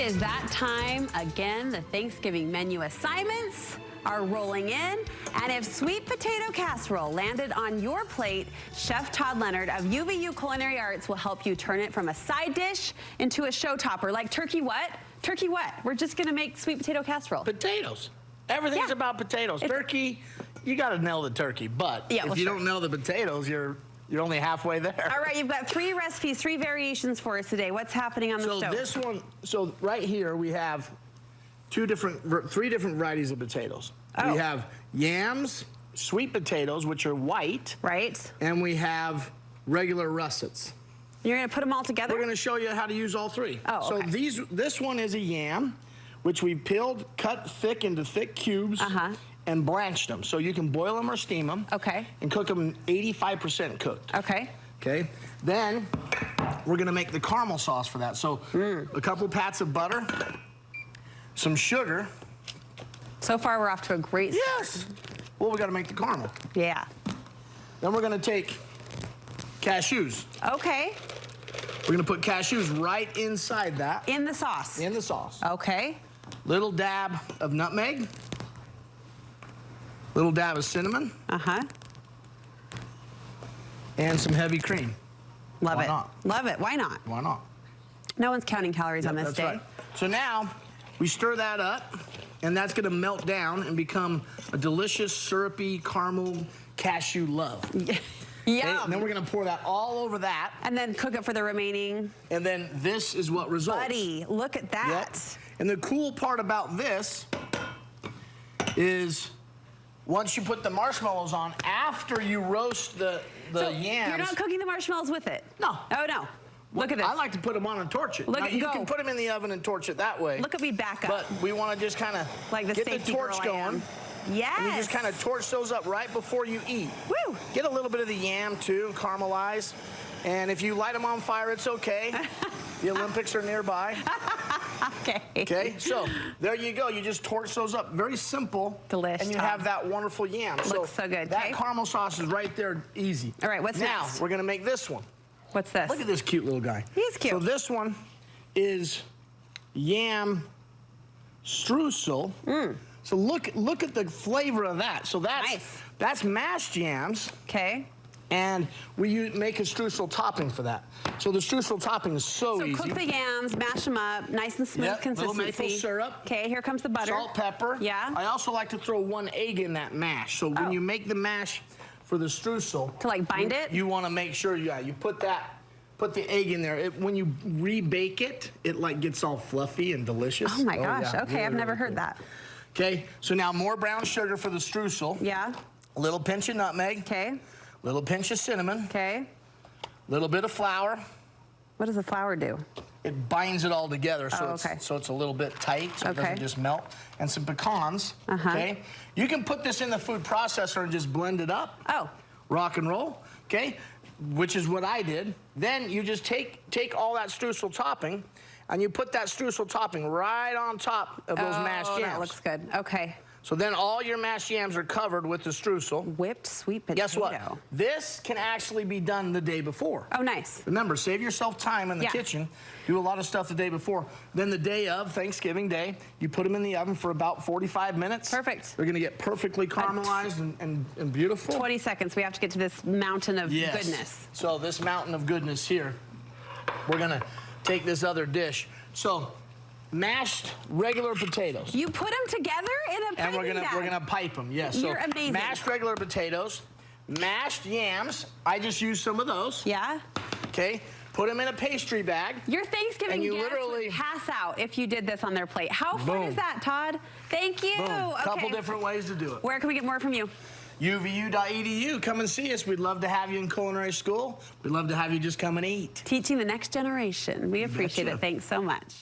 is that time again. The Thanksgiving menu assignments are rolling in. And if sweet potato casserole landed on your plate, Chef Todd Leonard of UVU Culinary Arts will help you turn it from a side dish into a showstopper. Like turkey what? Turkey what? We're just gonna make sweet potato casserole. Potatoes. Everything's about potatoes. Turkey, you gotta nail the turkey, but if you don't nail the potatoes, you're only halfway there. All right, you've got 3 recipes, 3 variations for us today. What's happening on the stove? This one, so right here we have 3 different varieties of potatoes. Oh. We have yams, sweet potatoes, which are white. Right. And we have regular russets. You're gonna put them all together? We're gonna show you how to use all 3. Oh, okay. So this one is a yam, which we peeled, cut thick into thick cubes, and blanched them. So you can boil them or steam them. Okay. And cook them 85% cooked. Okay. Okay. Then we're gonna make the caramel sauce for that. So a couple pats of butter, some sugar. So far, we're off to a great start. Yes. Well, we gotta make the caramel. Yeah. Then we're gonna take cashews. Okay. We're gonna put cashews right inside that. In the sauce? In the sauce. Okay. Little dab of nutmeg. Little dab of cinnamon. And some heavy cream. Love Why it. not? Love it. Why not? Why not? No one's counting calories on this that's day. Right. So now we stir that up, and that's gonna melt down and become a delicious, syrupy, caramel cashew love. Yum. Okay? And then we're gonna pour that all over that. And then cook it for the remaining. And then this is what results. Buddy, look at that. Yep. And the cool part about this is once you put the marshmallows on, after you roast the yams. You're not cooking the marshmallows with it? No. Oh, no. Look at this. I like to put them on and torch it. Look now, at you go. can put them in the oven and torch it that way. Look at me back up. But we want to just kind of like get the torch going. Yes. And you just kind of torch those up right before you eat. Woo. Get a little bit of the yam too, caramelize. And if you light them on fire, it's okay. The Olympics are nearby. Okay. Okay, so there you go. You just torch those up. Very simple. Delicious. And you have that wonderful yam. Looks so good. That caramel sauce is right there, easy. All right, what's next? Now, we're going to make this one. What's this? Look at this cute little guy. He's cute. So this one is yam streusel. So look at the flavor of that. So that's mashed yams. Okay. And we make a streusel topping for that. So the streusel topping is so easy. So cook the yams, mash them up, nice and smooth consistency. Little maple syrup. Okay, here comes the butter. Salt, pepper. Yeah. I also like to throw 1 egg in that mash. So when you make the mash for the streusel. To like bind it? You want to make sure, you put the egg in there. When you rebake it, it like gets all fluffy and delicious. Oh my gosh, yeah, okay, really, I've never really heard cool. that. Okay, so now more brown sugar for the streusel. Yeah. A little pinch of nutmeg. Okay. Little pinch of cinnamon. Okay. Little bit of flour. What does the flour do? It binds it all together, so, so it's a little bit tight, so it doesn't just melt. And some pecans, okay? You can put this in the food processor and just blend it up. Oh. Rock and roll, okay? Which is what I did. Then you just take all that streusel topping, and you put that streusel topping right on top of those mashed yams. That looks good. Okay. So then all your mashed yams are covered with the streusel. Whipped sweet potato. Guess what? This can actually be done the day before. Oh, nice. Remember, save yourself time in the kitchen. Do a lot of stuff the day before. Then the day of, Thanksgiving Day, you put them in the oven for about 45 minutes. Perfect. They're going to get perfectly caramelized and beautiful. 20 seconds. We have to get to this mountain of goodness. So this mountain of goodness here, we're going to take this other dish. So mashed regular potatoes. You put them together in a piping bag. And we're gonna pipe them. Yes. You're amazing. Mashed regular potatoes, mashed yams. I just used some of those. Yeah. Okay. Put them in a pastry bag. Your Thanksgiving guests would pass out if you did this on their plate. How fun is that, Todd? Thank you. Boom. Okay. Couple different ways to do it. Where can we get more from you? UVU.edu. Come and see us. We'd love to have you in culinary school. We'd love to have you just come and eat. Teaching the next generation. We appreciate it. Thanks so much.